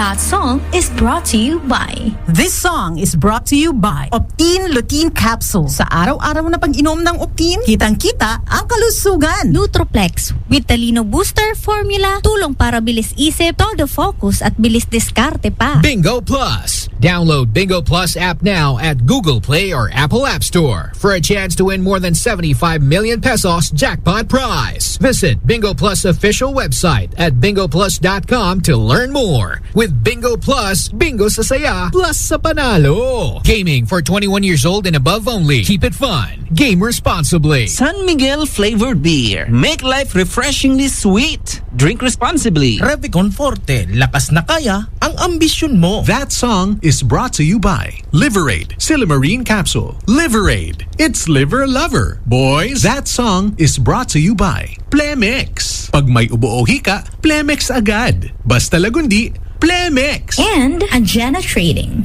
That song is brought to you by... This song is brought to you by Optine Lutein Capsule. Sa araw-araw na pag-inom ng Optine, kitang-kita ang kalusugan. Nutroplex with Talino Booster Formula. Tulong para bilis isip, todo focus at bilis diskarte pa. Bingo Plus. Download Bingo Plus app now at Google Play or Apple App Store for a chance to win more than 75 million pesos jackpot prize. Visit Bingo Plus official website at bingoplus.com to learn more. With Bingo Plus, bingo sa saya, plus sa panalo. Gaming for 21 years old and above only. Keep it fun. Game responsibly. San Miguel flavored beer. Make life refreshingly sweet. Drink responsibly. Revicon Forte, lakas na kaya ang ambisyon mo. That song is brought to you by Liverade Silimarine Capsule. Liverade, it's liver lover. Boys, that song is brought to you by Plemex. Pag may ubo o hika, Plemex agad. Basta lagundi, Plemex. And Agena Trading.